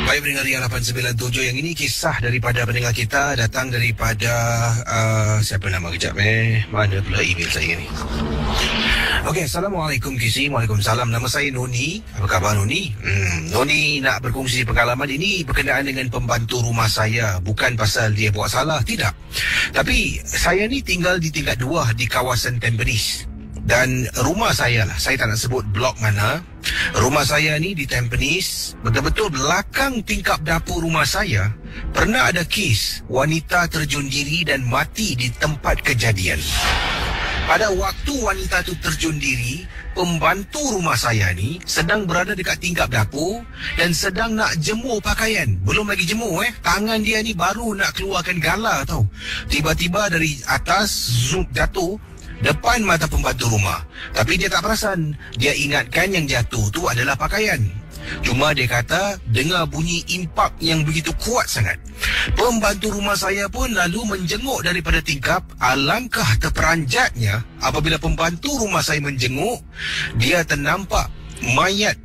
Baik, pendengar Ria 897, yang ini kisah daripada pendengar kita, datang daripada siapa nama kejap mana pula email saya ni. Okey, Assalamualaikum Kisi. Waalaikumsalam. Nama saya Noni. Apa khabar Noni? Noni nak berkongsi pengalaman ini berkenaan dengan pembantu rumah saya. Bukan pasal dia buat salah, tidak. Tapi saya ni tinggal di tingkat 2 di kawasan Tampines. Dan rumah saya lah, saya tak nak sebut blok mana. Rumah saya ni di Tampines, betul-betul belakang tingkap dapur rumah saya pernah ada kes wanita terjun diri dan mati di tempat kejadian. Pada waktu wanita tu terjun diri, pembantu rumah saya ni sedang berada dekat tingkap dapur dan sedang nak jemur pakaian. Belum lagi jemur tangan dia ni baru nak keluarkan gala tau. Tiba-tiba dari atas zoom jatuh depan mata pembantu rumah. Tapi dia tak perasan. Dia ingatkan yang jatuh tu adalah pakaian. Cuma dia kata dengar bunyi impak yang begitu kuat sangat. Pembantu rumah saya pun lalu menjenguk daripada tingkap. Alangkah terperanjatnya apabila pembantu rumah saya menjenguk, dia ternampak mayat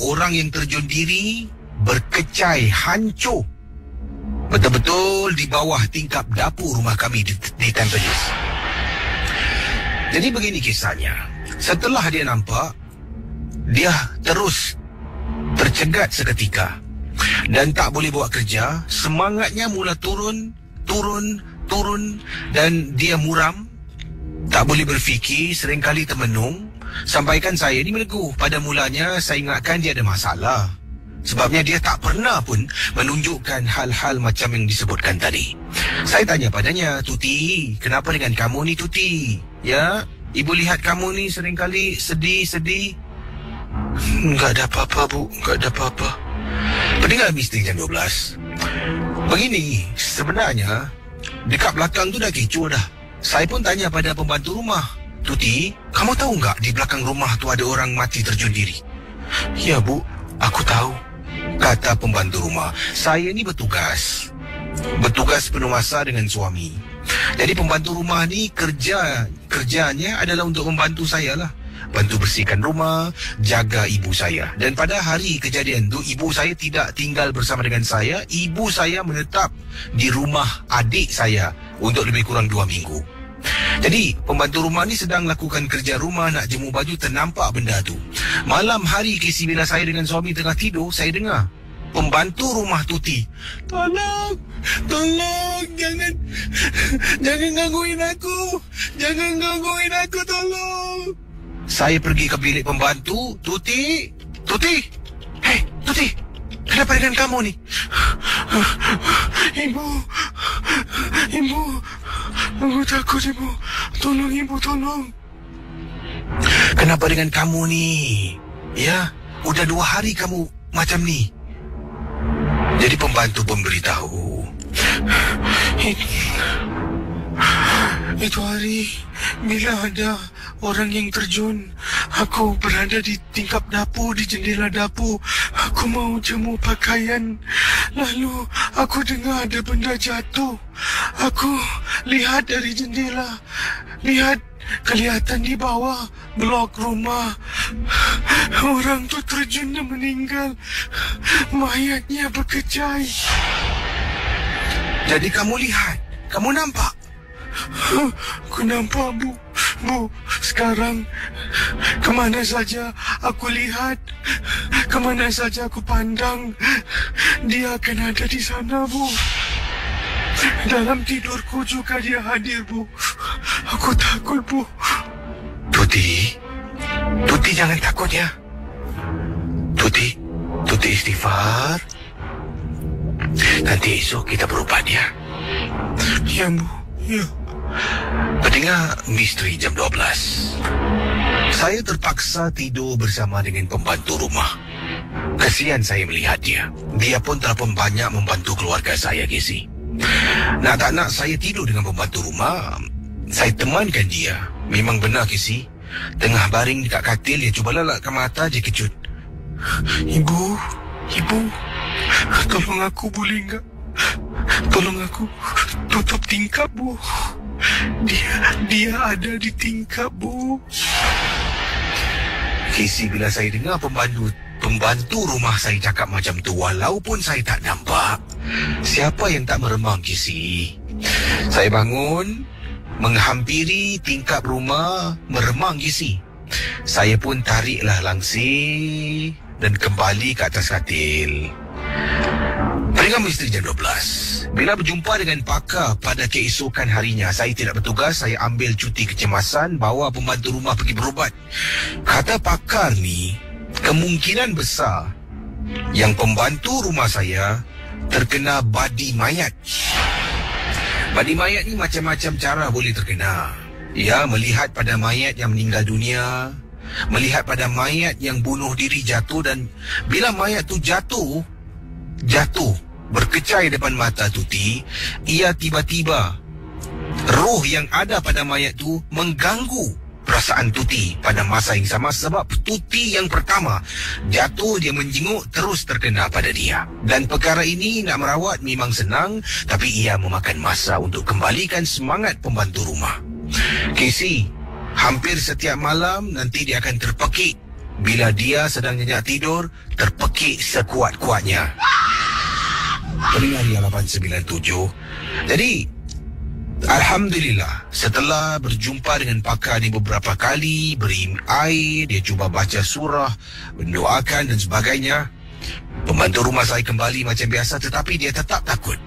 orang yang terjun diri berkecai hancur betul-betul di bawah tingkap dapur rumah kami di Tampines. Jadi begini kisahnya. Setelah dia nampak, dia terus tercegat seketika dan tak boleh buat kerja. Semangatnya mula turun dan dia muram, tak boleh berfikir, seringkali termenung. Sampaikan saya ni meneguh. Pada mulanya saya ingatkan dia ada masalah, sebabnya dia tak pernah pun menunjukkan hal-hal macam yang disebutkan tadi. Saya tanya padanya, "Tuti, kenapa dengan kamu ni Tuti? Ya, ibu lihat kamu ni seringkali sedih-sedih." "Enggak ada apa-apa Bu, enggak ada apa-apa." Pendengar Misteri Jam 12. Begini, sebenarnya dekat belakang tu dah kecoh dah. Saya pun tanya pada pembantu rumah, "Tuti, kamu tahu enggak di belakang rumah tu ada orang mati terjun diri?" "Ya Bu, aku tahu," kata pembantu rumah. "Saya ni bertugas penuh masa dengan suami. Jadi pembantu rumah ni kerjanya adalah untuk membantu saya lah. Bantu bersihkan rumah, jaga ibu saya. Dan pada hari kejadian tu, ibu saya tidak tinggal bersama dengan saya. Ibu saya menetap di rumah adik saya untuk lebih kurang 2 minggu. Jadi pembantu rumah ni sedang lakukan kerja rumah, nak jemur baju, ternampak benda tu. Malam hari Kisi, bila saya dengan suami tengah tidur, saya dengar pembantu rumah Tuti, Tolong, jangan gangguin aku, tolong." Saya pergi ke bilik pembantu. Tuti, hei Tuti, kenapa dengan kamu ni?" Ibu, aku takut Ibu, tolong Ibu, tolong." "Kenapa dengan kamu ni? Ya, udah 2 hari kamu macam ni." Jadi pembantu pun beritahu, "Itu hari bila ada orang yang terjun, aku berada di tingkap dapur, di jendela dapur. Aku mau jemur pakaian. Lalu aku dengar ada benda jatuh. Aku lihat dari jendela, kelihatan di bawah blok rumah orang tu terjun dan meninggal. Mayatnya berkecai." "Jadi kamu lihat? Kamu nampak?" "Aku nampak Bu. Sekarang kemana saja aku lihat, kemana saja aku pandang, dia akan ada di sana Bu. Dalam tidurku juga dia hadir Bu. Aku takut Bu." Tuti jangan takut ya. Tuti istighfar. Nanti esok kita berubat ya." "Ya Bu, ya." Pendengar Misteri Jam 12. Saya terpaksa tidur bersama dengan pembantu rumah. Kesian saya melihat dia. Dia pun terlalu banyak membantu keluarga saya, Kisi. Nak tak nak saya tidur dengan pembantu rumah. Saya temankan dia. Memang benar, Kisi. Tengah baring dekat katil, dia cuba lelakkan mata, dia kejut. Ibu, tolong aku boleh enggak? Tolong aku tutup tingkap, Bu. Dia ada di tingkap, Bu." Kisi, bila saya dengar pembantu Pembantu rumah saya cakap macam tu walaupun saya tak nampak. Siapa yang tak meremang, Kisi? Saya bangun, menghampiri tingkap rumah, meremang, Kisi. Saya pun tariklah langsir dan kembali ke atas katil. Peringkat misteri jam 12. Bila berjumpa dengan pakar pada keesokan harinya, saya tidak bertugas, saya ambil cuti kecemasan, bawa pembantu rumah pergi berubat. Kata pakar ni, kemungkinan besar yang pembantu rumah saya terkena badi mayat. Badi mayat ni macam-macam cara boleh terkena. Ya, melihat pada mayat yang meninggal dunia, melihat pada mayat yang bunuh diri jatuh, dan bila mayat tu jatuh berkecai depan mata Tuti, ia tiba-tiba roh yang ada pada mayat tu mengganggu perasaan Tuti pada masa yang sama. Sebab Tuti yang pertama jatuh, dia menjenguk, terus terkena pada dia. Dan perkara ini nak merawat memang senang, tapi ia memakan masa untuk kembalikan semangat pembantu rumah. Casey, hampir setiap malam nanti dia akan terpekik. Bila dia sedang nyenyak tidur, terpekik sekuat-kuatnya. Pendengar Ria 897. Jadi, alhamdulillah, setelah berjumpa dengan pakar ni beberapa kali, beri air, dia cuba baca surah, mendoakan dan sebagainya, pembantu rumah saya kembali macam biasa, tetapi dia tetap takut.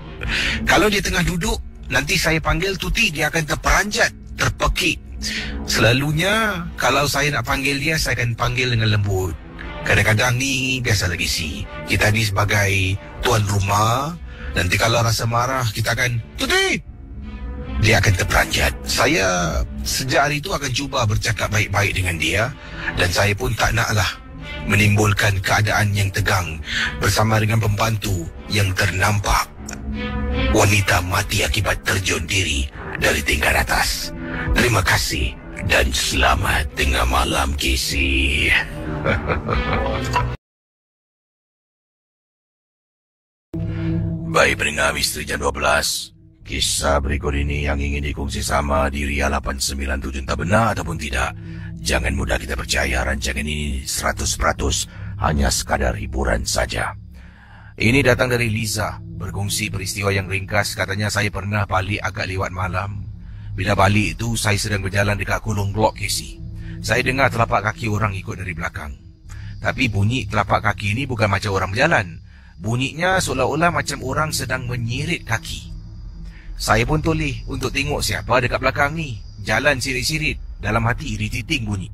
Kalau dia tengah duduk, nanti saya panggil Tuti, dia akan terperanjat, terpekik. Selalunya, kalau saya nak panggil dia, saya akan panggil dengan lembut. Kadang-kadang ni biasa lagi sih. Kita ni sebagai tuan rumah, nanti kalau rasa marah, kita akan Tuti! Dia akan terperanjat. Saya sejak hari itu akan cuba bercakap baik-baik dengan dia, dan saya pun tak naklah menimbulkan keadaan yang tegang bersama dengan pembantu yang ternampak wanita mati akibat terjun diri dari tingkat atas. Terima kasih dan selamat tengah malam, Casey. Baik pendengar Misteri Jam 12, kisah berikut ini yang ingin dikongsi sama di Ria 897 entah benar ataupun tidak. Jangan mudah kita percaya, rancangan ini 100% hanya sekadar hiburan saja. Ini datang dari Liza, berkongsi peristiwa yang ringkas. Katanya, saya pernah balik agak lewat malam. Bila balik itu, saya sedang berjalan dekat kolong blok Casey. Saya dengar telapak kaki orang ikut dari belakang. Tapi bunyi telapak kaki ini bukan macam orang berjalan. Bunyinya seolah-olah macam orang sedang menyirit kaki. Saya pun toleh untuk tengok siapa dekat belakang ni. Jalan sirit-sirit, dalam hati irritating bunyi.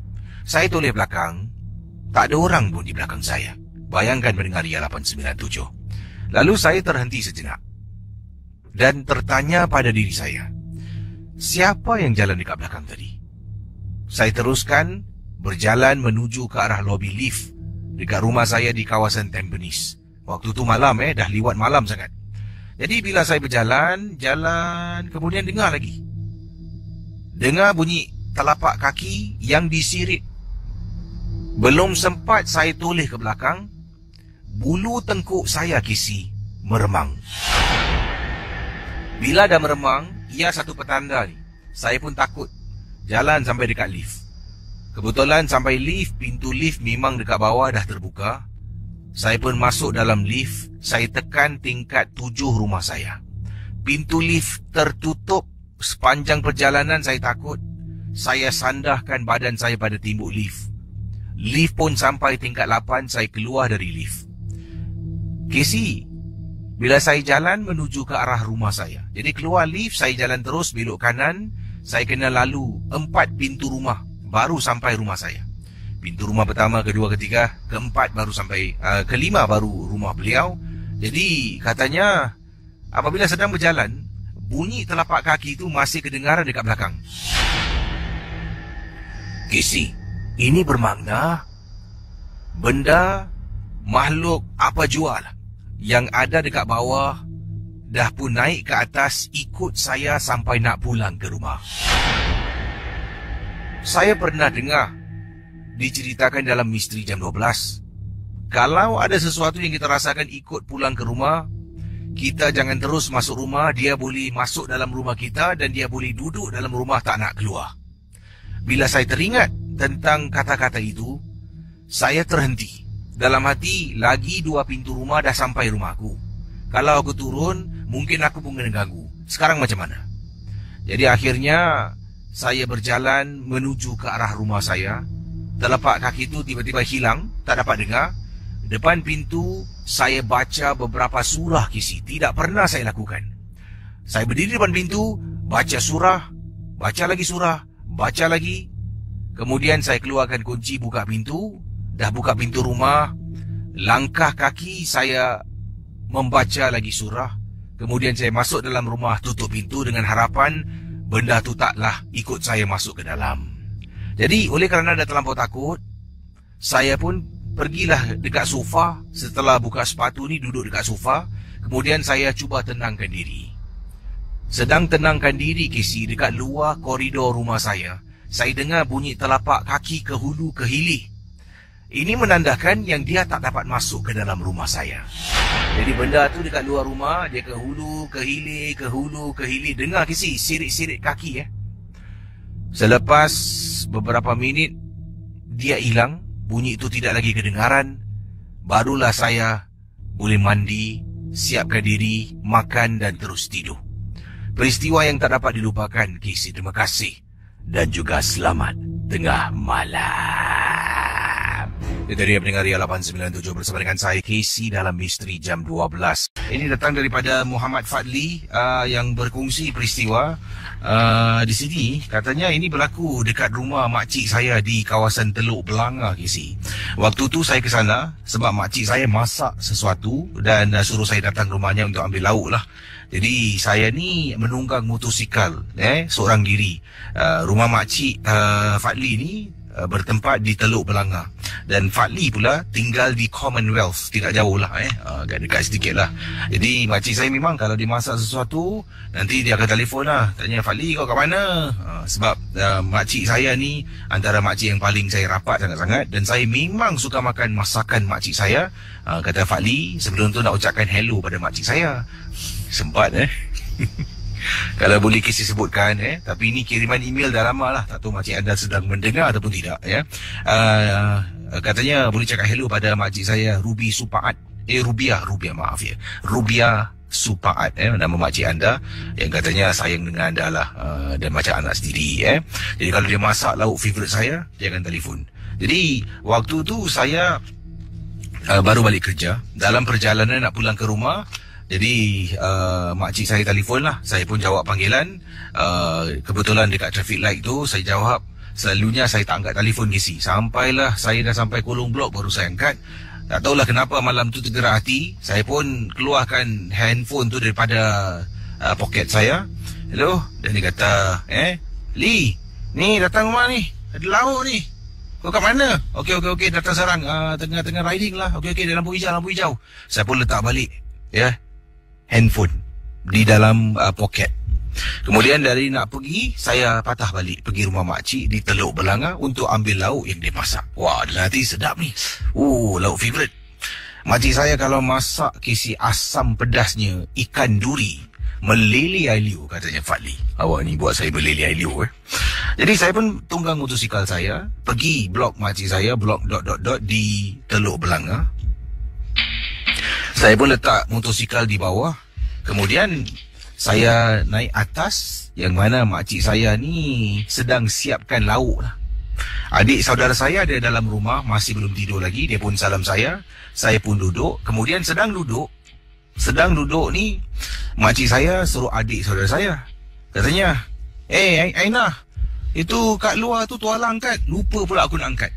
Saya toleh belakang, tak ada orang pun di belakang saya. Bayangkan pendengar Ria 897. Lalu saya terhenti sejenak dan tertanya pada diri saya, siapa yang jalan dekat belakang tadi? Saya teruskan berjalan menuju ke arah lobi lift dekat rumah saya di kawasan Tampines. Waktu tu malam dah liwat malam sangat. Jadi bila saya berjalan, kemudian dengar bunyi telapak kaki yang disirit. Belum sempat saya toleh ke belakang, bulu tengkuk saya, Casey, meremang. Bila dah meremang, ia satu petanda ni. Saya pun takut jalan sampai dekat lift. Kebetulan sampai lift, pintu lift memang dekat bawah dah terbuka. Saya pun masuk dalam lift. Saya tekan tingkat 7 rumah saya. Pintu lift tertutup. Sepanjang perjalanan saya takut. Saya sandahkan badan saya pada timbuk lift. Lift pun sampai tingkat 8. Saya keluar dari lift. Casey, bila saya jalan menuju ke arah rumah saya, jadi keluar lift, saya jalan terus belok kanan. Saya kena lalu 4 pintu rumah baru sampai rumah saya. Pintu rumah pertama, kedua, ketiga, keempat baru sampai, kelima baru rumah beliau. Jadi katanya apabila sedang berjalan, bunyi telapak kaki itu masih kedengaran dekat belakang. Casey, ini bermakna benda, makhluk apa jua lah yang ada dekat bawah dah pun naik ke atas ikut saya sampai nak pulang ke rumah. Saya pernah dengar diceritakan dalam Misteri Jam 12, kalau ada sesuatu yang kita rasakan ikut pulang ke rumah, kita jangan terus masuk rumah. Dia boleh masuk dalam rumah kita dan dia boleh duduk dalam rumah tak nak keluar. Bila saya teringat tentang kata-kata itu, saya terhenti. dalam hati, lagi 2 pintu rumah dah sampai rumahku. Kalau aku turun, mungkin aku pun kena ganggu. Sekarang macam mana? Jadi akhirnya saya berjalan menuju ke arah rumah saya. Telapak kaki itu tiba-tiba hilang, tak dapat dengar. Depan pintu, saya baca beberapa surah kisi. Tidak pernah saya lakukan. Saya berdiri depan pintu, baca surah, baca lagi surah, baca lagi. Kemudian saya keluarkan kunci, buka pintu. Dah buka pintu rumah, langkah kaki saya membaca lagi surah. Kemudian saya masuk dalam rumah, tutup pintu dengan harapan benda tu taklah ikut saya masuk ke dalam. Jadi oleh kerana dah terlampau takut, saya pun pergilah dekat sofa. Setelah buka sepatu ni, duduk dekat sofa. Kemudian saya cuba tenangkan diri. Sedang tenangkan diri kisi, dekat luar koridor rumah saya dengar bunyi telapak kaki ke hulu ke hilir. Ini menandakan yang dia tak dapat masuk ke dalam rumah saya. Jadi benda tu dekat luar rumah, dia ke hulu, ke hilir, ke hulu, ke hilir. Dengar kisi, sirik-sirik kaki. Selepas beberapa minit, dia hilang. Bunyi itu tidak lagi kedengaran. Barulah saya boleh mandi, siapkan diri, makan dan terus tidur. Peristiwa yang tak dapat dilupakan, kisi. Terima kasih. Dan juga selamat tengah malam. Itu dia pendengar Ria 897 bersama dengan saya Casey dalam Misteri Jam 12. Ini datang daripada Muhammad Fadli yang berkongsi peristiwa di sini. Katanya ini berlaku dekat rumah makcik saya di kawasan Teluk Belanga, Casey. Waktu tu saya ke sana sebab makcik saya masak sesuatu dan suruh saya datang rumahnya untuk ambil lauk lah. Jadi saya ni menunggang motosikal seorang diri. Rumah makcik Fadli ni bertempat di Teluk Belanga. Dan Fadli pula tinggal di Commonwealth, tidak jauh lah agak dekat sedikit lah. Jadi makcik saya memang kalau dia masak sesuatu, nanti dia akan telefon lah, tanya, Fadli kau kat mana? Sebab makcik saya ni antara makcik yang paling saya rapat sangat-sangat. Dan saya memang suka makan masakan makcik saya. Kata Fadli, sebelum tu nak ucapkan hello pada makcik saya. Sempat kalau boleh Casey sebutkan tapi ini kiriman email dah lama lah. Tak tahu makcik anda sedang mendengar ataupun tidak katanya boleh cakap hello pada makcik saya Ruby Supaat. Rubiah Supaat nama makcik anda yang katanya sayang dengan anda lah dan macam anak sendiri Jadi kalau dia masak lauk favourite saya, dia akan telefon. Jadi waktu tu saya baru balik kerja. Dalam perjalanan nak pulang ke rumah, jadi makcik saya telefon lah. Saya pun jawab panggilan. Kebetulan dekat traffic light tu saya jawab. Selalunya saya tak angkat telefon Casey. Sampailah saya dah sampai Kolong Blok baru saya angkat. Tak tahulah kenapa malam tu tergerak hati, saya pun keluarkan handphone tu daripada poket saya. Hello, dan dia kata, Lee, ni datang rumah ni, ada lauk ni. Kau kat mana? Okey, datang sarang. Tengah-tengah riding lah. Okey, dia lampu hijau. Saya pun letak balik handphone di dalam poket. Kemudian dari nak pergi, saya patah balik pergi rumah makcik di Teluk Belanga untuk ambil lauk yang dia masak. Wah, nanti sedap ni. Lauk favourite. Makcik saya kalau masak kisi asam pedasnya ikan duri, meleleh ailiu katanya Fadli. Awak ni buat saya meleleh ailiu Jadi saya pun tunggang motosikal saya pergi blok makcik saya, blok ... di Teluk Belanga. Saya pun letak motosikal di bawah. Kemudian saya naik atas, yang mana makcik saya ni sedang siapkan lauk lah. Adik saudara saya ada dalam rumah, masih belum tidur lagi. Dia pun salam saya pun duduk. Kemudian sedang duduk ni, makcik saya suruh adik saudara saya, katanya, Aina, itu kat luar tu tualang angkat. Lupa pula aku nak angkat.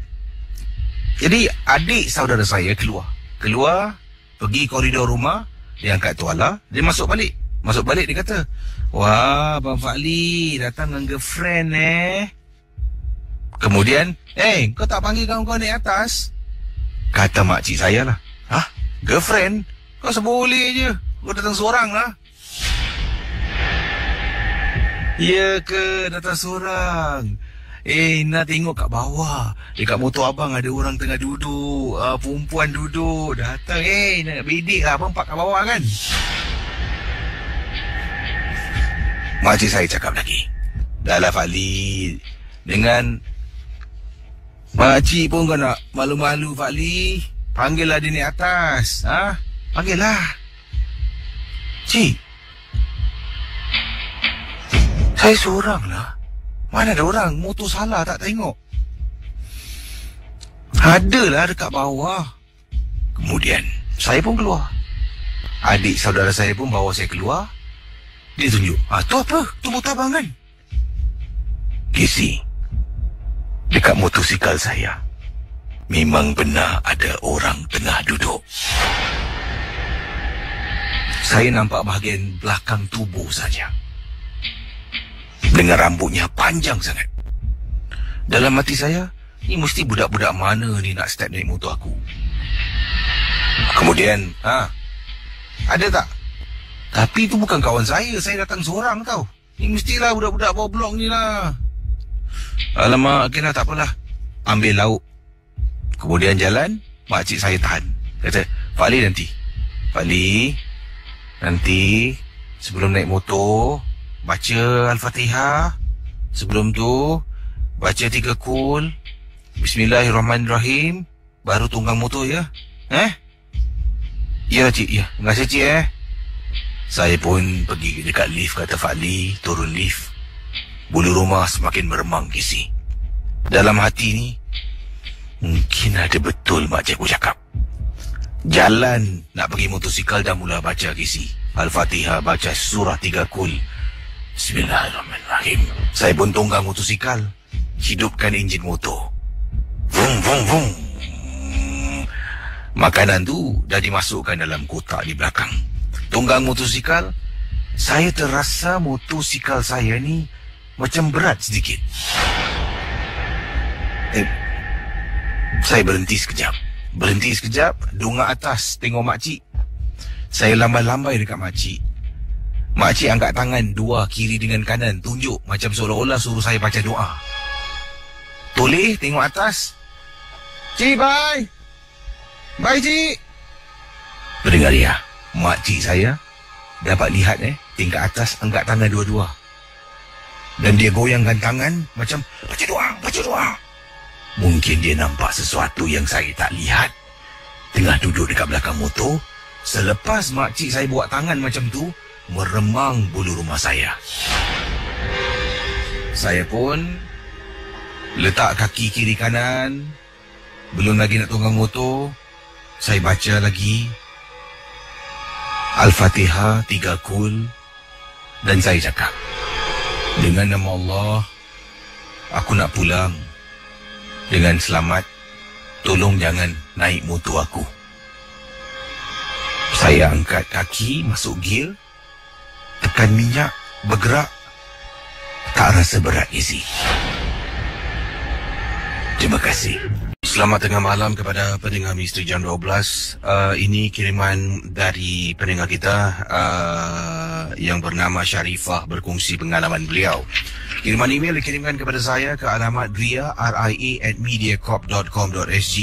Jadi adik saudara saya keluar pergi koridor rumah, dia angkat tuala, dia masuk balik dia kata, wah, Abang Fadli datang dengan girlfriend Kemudian, kau tak panggil kawan-kawan naik atas? Kata makcik saya lah, girlfriend? Kau seboleh je, kau datang seorang lah. Ya ke, datang seorang? Nak tengok kat bawah, dekat motor abang ada orang tengah duduk, perempuan duduk, datang, nak bedik lah, abang park kat bawah kan? Makcik saya cakap lagi, dah lah Fadli, dengan makcik pun kau nak malu-malu Fadli. Panggillah dia naik atas. Panggillah. Cik, saya seorang lah. Mana ada orang? Motor salah tak tengok. Adalah dekat bawah. Kemudian saya pun keluar. Adik saudara saya pun bawa saya keluar. Dia tunjuk, tu apa? Tu motor abang kan? Kisi, dekat motosikal saya memang benar ada orang tengah duduk. Saya nampak bahagian belakang tubuh saja, dengan rambutnya panjang sangat. Dalam hati saya, ni mesti budak-budak mana ni nak step naik motor aku. Kemudian, ada tak? Tapi itu bukan kawan saya datang seorang tau. Ni mestilah budak-budak bawah blok ni lah. Alamak, okey lah, tak apalah. Ambil lauk. Kemudian jalan, makcik saya tahan. Kata, Fali nanti sebelum naik motor, baca Al-Fatihah. Sebelum tu, baca 3 kul. Bismillahirrahmanirrahim. Baru tunggang motor ya. Ya cik, ya. Terima kasih cik Saya pun pergi dekat lift, kata Fali, turun lift. Bulu rumah semakin meremang Kisi. Dalam hati ni, mungkin ada betul mak cikgu cakap. Jalan nak pergi motosikal dah mula baca Kisi. Al-Fatihah, baca surah 3 kul. Bismillahirrahmanirrahim. Saya pun tunggang motosikal. Hidupkan enjin motor. Vung, vung, vung. Makanan tu dah dimasukkan dalam kotak di belakang. Tunggang motosikal, saya terasa motosikal saya ni macam berat sedikit. Saya berhenti sekejap, dongak atas tengok makcik. Saya lambai-lambai dekat makcik. Makcik angkat tangan dua, kiri dengan kanan, tunjuk macam seolah-olah suruh saya baca doa. Toleh tengok atas. Cik, bye. Bye, cik. Pendengar dia, makcik saya dapat lihat tingkat atas angkat tangan dua-dua. Dan dia goyangkan tangan macam baca doa. Mungkin dia nampak sesuatu yang saya tak lihat. Tengah duduk dekat belakang motor. Selepas makcik saya buat tangan macam tu, meremang bulu rumah saya. Saya pun letak kaki kiri kanan. Belum lagi nak tunggang motor, saya baca lagi Al-Fatihah 3 kul. Dan saya cakap, dengan nama Allah, aku nak pulang dengan selamat. Tolong jangan naik motor aku. Saya angkat kaki, masuk gear, tekan minyak, bergerak. Tak rasa berat, Izzy. Terima kasih. Selamat tengah malam kepada pendengar Misteri Jam 12. Ini kiriman dari pendengar kita yang bernama Sharifah, berkongsi pengalaman beliau. Kiriman email dikirimkan kepada saya ke alamat ria@mediacorp.com.sg.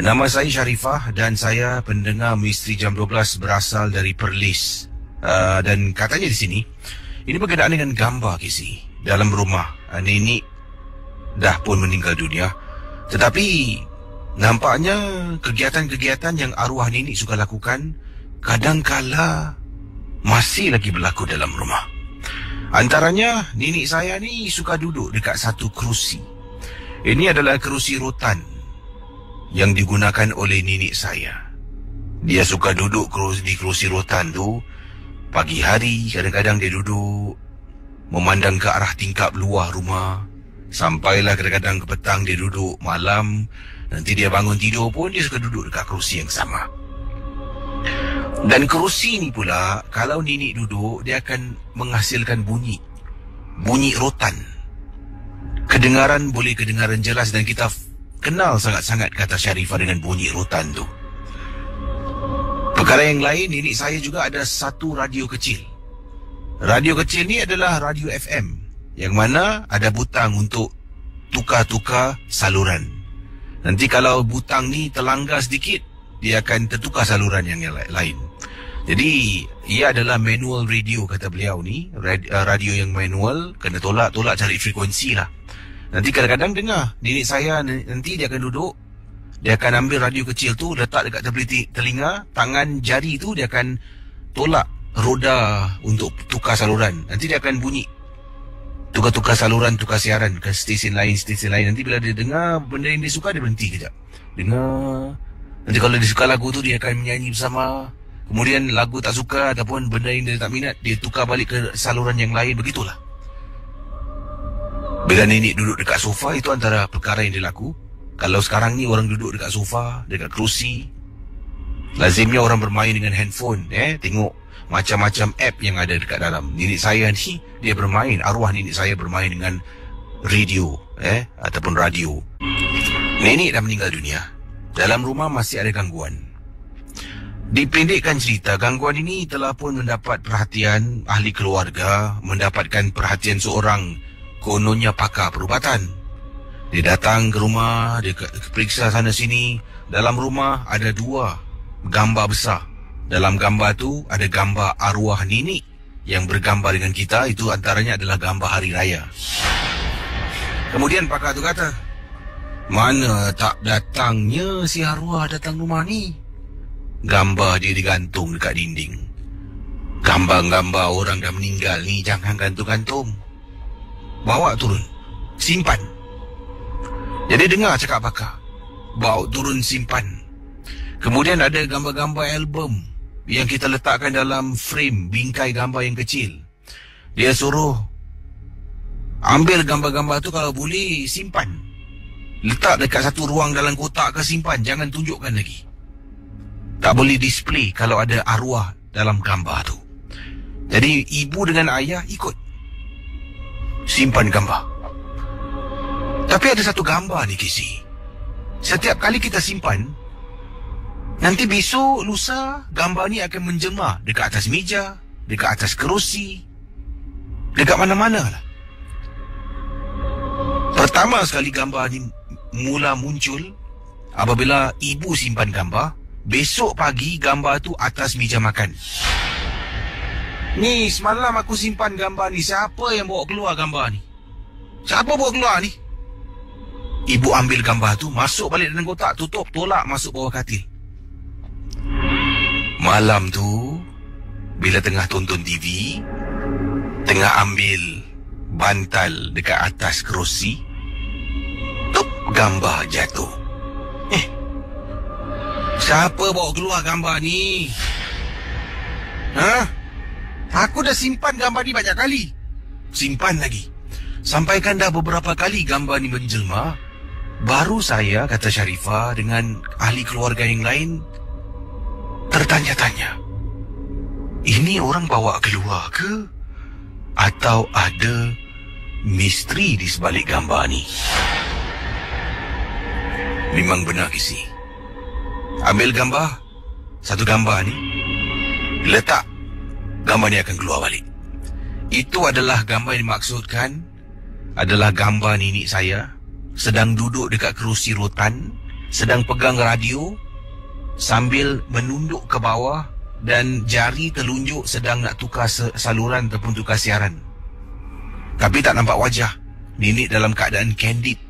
Nama saya Sharifah dan saya pendengar Misteri Jam 12 berasal dari Perlis. Dan katanya di sini, ini berkenaan dengan gambar Kisi. Dalam rumah, nenek dah pun meninggal dunia. Tetapi nampaknya kegiatan-kegiatan yang arwah nenek suka lakukan kadangkala masih lagi berlaku dalam rumah. Antaranya, nenek saya ni suka duduk dekat satu kerusi. Ini adalah kerusi rotan yang digunakan oleh nenek saya. Dia suka duduk di kerusi rotan tu. Pagi hari kadang-kadang dia duduk memandang ke arah tingkap luar rumah. Sampailah kadang-kadang ke petang dia duduk, malam nanti dia bangun tidur pun dia suka duduk dekat kerusi yang sama. Dan kerusi ni pula, kalau nenek duduk, dia akan menghasilkan bunyi rotan. Boleh kedengaran jelas dan kita kenal sangat-sangat kata Sharifah dengan bunyi rotan tu. Perkara yang lain, nenek saya juga ada satu radio kecil. Radio kecil ni adalah radio FM, yang mana ada butang untuk tukar-tukar saluran. Nanti kalau butang ni terlanggar sedikit, dia akan tertukar saluran yang lain. Jadi, ia adalah manual radio, kata beliau ni. Radio yang manual, kena tolak-tolak cari frekuensi lah. Nanti kadang-kadang dengar, nenek saya nanti dia akan duduk, Dia akan ambil radio kecil tu, letak dekat tepi telinga, tangan jari tu dia akan tolak roda untuk tukar saluran. Nanti dia akan bunyi. Tukar-tukar saluran, tukar siaran ke stesen lain. Nanti bila dia dengar benda yang dia suka, dia berhenti kejap. Dengar. Nanti kalau dia suka lagu tu, dia akan menyanyi bersama. Kemudian lagu tak suka ataupun benda yang dia tak minat, dia tukar balik ke saluran yang lain. Begitulah. Bila nenek duduk dekat sofa, itu antara perkara yang dia laku. Kalau sekarang ni orang duduk dekat sofa, dekat kerusi, lazimnya orang bermain dengan handphone. Tengok macam-macam app yang ada dekat dalam. Nenek saya ni, dia bermain, arwah nenek saya bermain dengan radio, ataupun radio. Nenek dah meninggal dunia. Dalam rumah masih ada gangguan. Dipendekkan cerita, gangguan ini telah pun mendapat perhatian ahli keluarga, mendapatkan perhatian seorang kononnya pakar perubatan. Dia datang ke rumah, dia periksa sana sini. Dalam rumah ada 2 gambar besar. Dalam gambar tu ada gambar arwah nenek yang bergambar dengan kita. Itu antaranya adalah gambar hari raya. Kemudian pakar tu kata, mana tak datangnya si arwah datang rumah ni? Gambar dia digantung dekat dinding. Gambar-gambar orang dah meninggal ni jangan gantung-gantung. Bawa turun, simpan. Jadi dengar cakap pakar, bawa turun, simpan. Kemudian ada gambar-gambar album yang kita letakkan dalam frame bingkai gambar yang kecil. Dia suruh ambil gambar-gambar tu, kalau boleh simpan. Letak dekat satu ruang dalam kotak ke, simpan. Jangan tunjukkan lagi. Tak boleh display kalau ada arwah dalam gambar tu. Jadi ibu dengan ayah ikut simpan gambar. Tapi ada satu gambar ni, Kisi. Setiap kali kita simpan, nanti besok, lusa, gambar ni akan menjelma dekat atas meja, dekat atas kerusi, dekat mana-mana lah. Pertama sekali gambar ni mula muncul apabila ibu simpan gambar. Besok pagi gambar tu atas meja makan. Ni semalam aku simpan gambar ni. Siapa yang bawa keluar gambar ni? Siapa bawa keluar ni? Ibu ambil gambar tu, masuk balik dalam kotak, tutup, tolak masuk bawah katil. Malam tu, bila tengah tonton TV, tengah ambil bantal dekat atas kerusi, tup, gambar jatuh. Siapa bawa keluar gambar ni? Aku dah simpan gambar ni banyak kali. Simpan lagi. Sampaikan dah beberapa kali gambar ni menjelma. Baru saya, kata Sharifah, dengan ahli keluarga yang lain tertanya-tanya, ini orang bawa keluar ke? Atau ada misteri di sebalik gambar ni? Memang benar, Kisi. Ambil gambar, satu gambar ni, letak, gambar ni akan keluar balik. Itu adalah gambar yang dimaksudkan, adalah gambar nenek saya sedang duduk dekat kerusi rotan, sedang pegang radio sambil menunduk ke bawah dan jari telunjuk sedang nak tukar saluran ataupun tukar siaran. Tapi tak nampak wajah nenek dalam keadaan candid.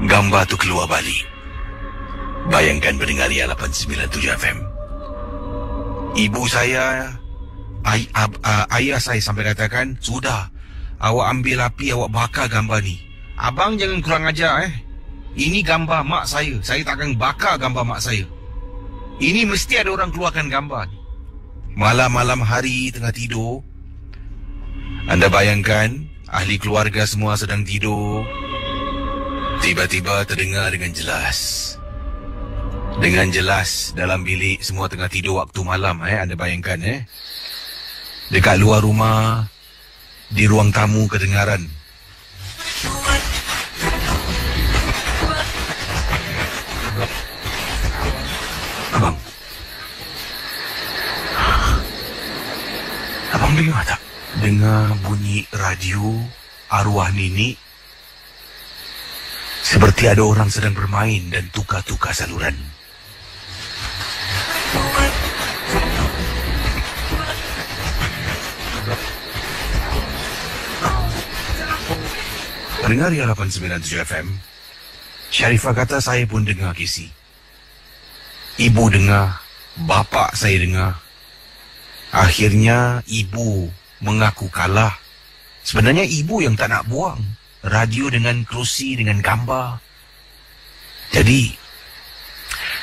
Gambar tu keluar balik. Bayangkan pendengar Ria 897 FM. Ibu saya, ayah saya sampai katakan, sudah, awak ambil api, awak bakar gambar ni. Abang jangan kurang ajar Ini gambar mak saya. Saya takkan bakar gambar mak saya. Ini mesti ada orang keluarkan gambar ni. Malam-malam hari tengah tidur, anda bayangkan ahli keluarga semua sedang tidur. Tiba-tiba terdengar dengan jelas. Dengan jelas dalam bilik semua tengah tidur waktu malam. Anda bayangkan dekat luar rumah, di ruang tamu kedengaran. Abang dengar tak? Dengar bunyi radio arwah nenek. Seperti ada orang sedang bermain dan tukar-tukar saluran. Pendengar Ria 897 FM, Sharifah kata saya pun dengar Casey. Ibu dengar, bapa saya dengar. Akhirnya ibu mengaku kalah. Sebenarnya ibu yang tak nak buang radio dengan kerusi dengan gambar. Jadi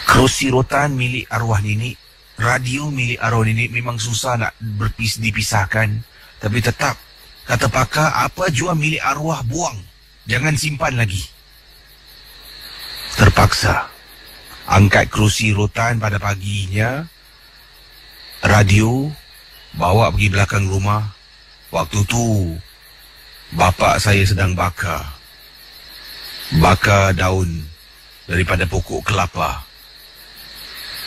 kerusi rotan milik arwah nenek, radio milik arwah nenek memang susah nak dipisahkan. Tapi tetap kata pakar, apa jua milik arwah buang, jangan simpan lagi. Terpaksa angkat kerusi rotan pada paginya, radio bawa pergi belakang rumah. Waktu tu bapa saya sedang bakar daun daripada pokok kelapa.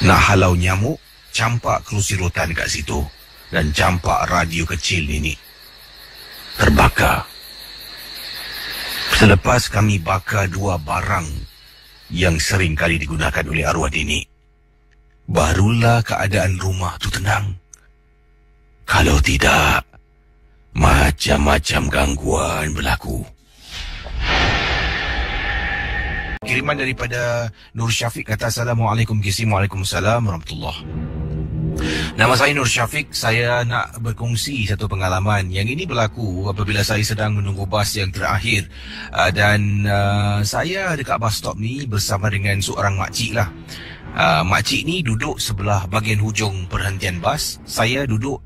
Nak halau nyamuk, campak kerusi rotan kat situ dan campak radio kecil ini. Terbakar. Selepas kami bakar dua barang yang sering kali digunakan oleh arwah nenek, barulah keadaan rumah tu tenang. Kalau tidak, macam-macam gangguan berlaku. Kiriman daripada Nur Syafiq kata, Assalamualaikum Kisi. Waalaikumsalam warahmatullahi. Nama saya Nur Syafiq. Saya nak berkongsi satu pengalaman. Yang ini berlaku apabila saya sedang menunggu bas yang terakhir. Dan saya dekat bus stop ni bersama dengan seorang makcik lah. Makcik ni duduk sebelah bahagian hujung perhentian bas. Saya duduk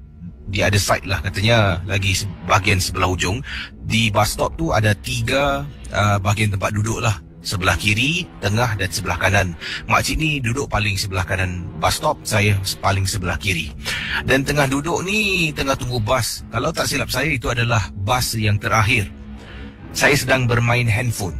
di other side lah, katanya lagi bahagian sebelah hujung. Di bus stop tu ada 3 bahagian tempat duduk lah. Sebelah kiri, tengah dan sebelah kanan. Makcik ni duduk paling sebelah kanan bus stop, saya paling sebelah kiri. Dan tengah duduk ni, tengah tunggu bas. Kalau tak silap saya, itu adalah bas yang terakhir. Saya sedang bermain handphone.